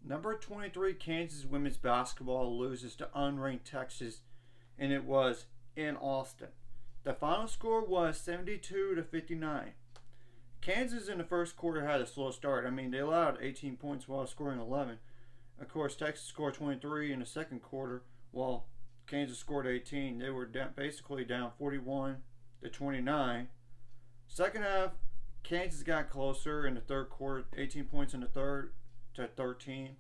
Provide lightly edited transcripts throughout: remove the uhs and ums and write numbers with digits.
Number 23 Kansas women's basketball loses to unranked Texas, and it was in Austin. The final score was 72-59. Kansas in the first quarter had a slow start. I mean, they allowed 18 points while scoring 11. Of course, Texas scored 23 in the second quarter, while Kansas scored 18. They were basically down 41-29. Second half, Kansas got closer in the third quarter, 18 points in the third to 13.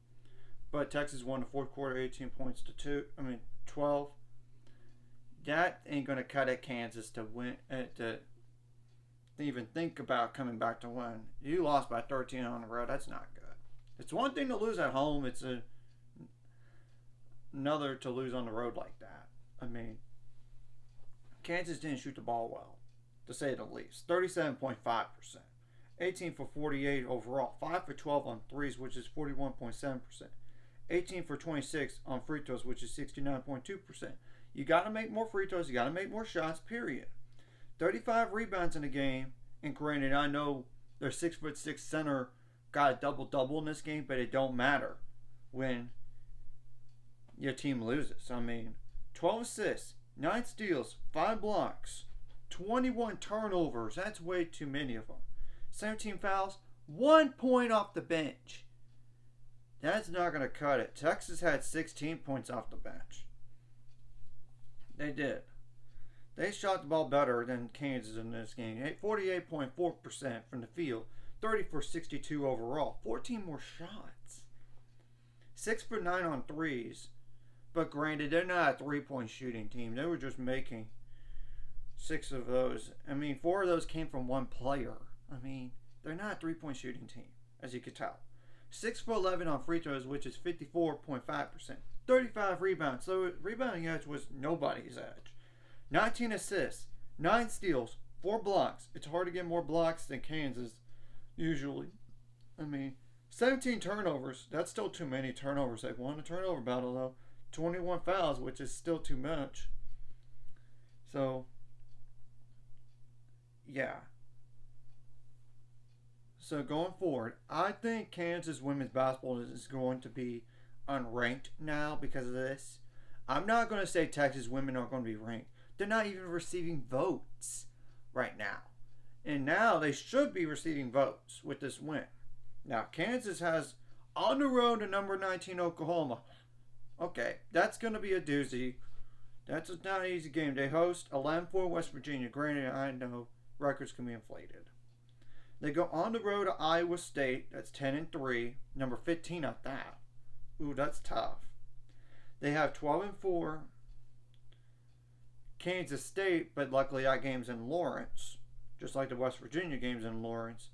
But Texas won the fourth quarter, 18 points to 12. That ain't gonna cut it, Kansas, to win. To even think about coming back to win. You lost by 13 on the road. That's not good. It's one thing to lose at home. It's another to lose on the road like that. I mean, Kansas didn't shoot the ball well, to say the least. 37.5%. 18 for 48 overall. 5 for 12 on threes, which is 41.7%. 18 for 26 on free throws, which is 69.2%. You got to make more free throws. You got to make more shots, period. 35 rebounds in the game. And granted, I know their 6'6" center got a double-double in this game, but it don't matter when your team loses. I mean, 12 assists, 9 steals, 5 blocks, 21 turnovers. That's way too many of them. 17 fouls, 1 point off the bench. That's not going to cut it. Texas had 16 points off the bench. They did. They shot the ball better than Kansas in this game. 48.4% from the field. 30 for 62 overall. 14 more shots. 6 for 9 on threes. But granted, they're not a three-point shooting team. They were just making 6 of those. I mean, 4 of those came from one player. I mean, they're not a three-point shooting team, as you could tell. 6 for 11 on free throws, which is 54.5%. 35 rebounds. So rebounding edge was nobody's edge. 19 assists, 9 steals, 4 blocks. It's hard to get more blocks than Kansas, usually. I mean, 17 turnovers. That's still too many turnovers. They won the turnover battle, though. 21 fouls, which is still too much. So, yeah. So, going forward, I think Kansas women's basketball is going to be unranked now because of this. I'm not going to say Texas women are going to be ranked. They're not even receiving votes right now. And now they should be receiving votes with this win. Now, Kansas has on the road to number 19 Oklahoma. Okay, that's going to be a doozy. That's not an easy game. They host 11-4 West Virginia. Granted, I know records can be inflated. They go on the road to Iowa State. That's 10-3. Number 15 at that. Ooh, that's tough. They have 12-4 Kansas State, but luckily that game's in Lawrence, just like the West Virginia game's in Lawrence.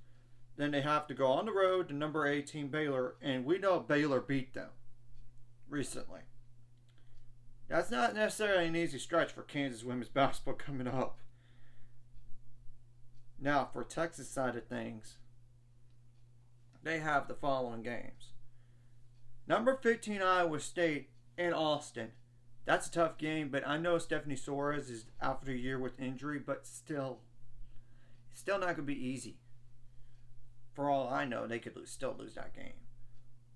Then they have to go on the road to number 18 Baylor, and we know Baylor beat them recently. That's not necessarily an easy stretch for Kansas women's basketball coming up. Now, for Texas side of things, they have the following games. Number 15 Iowa State in Austin. That's a tough game, but I know Stephanie Soares is after a year with injury, but still not going to be easy. For all I know, they could still lose that game.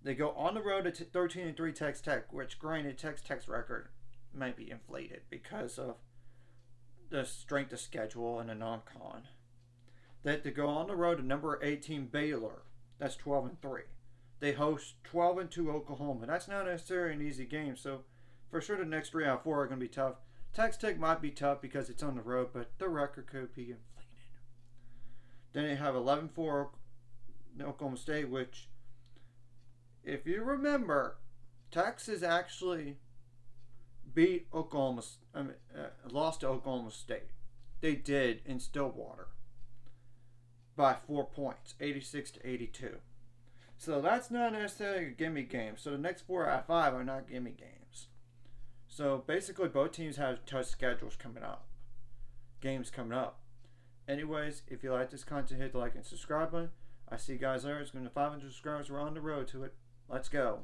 They go on the road to 13-3 Texas Tech, which granted Texas Tech's record might be inflated because of the strength of schedule and the non-con. They have to go on the road to number 18 Baylor. That's 12-3. They host 12-2 Oklahoma. That's not necessarily an easy game, so for sure the next 3 out of 4 are going to be tough. Texas Tech might be tough because it's on the road, but the record could be inflated. Then they have 11-4 Oklahoma State, which, if you remember, Texas actually beat lost to Oklahoma State. They did in Stillwater by 4 points, 86-82. So that's not necessarily a gimme game. So the next 4 out of 5 are not gimme games. So basically both teams have tough schedules coming up. Games coming up. Anyways, if you like this content, hit the like and subscribe button. I see you guys there. It's going to 500 subscribers. We're on the road to it. Let's go.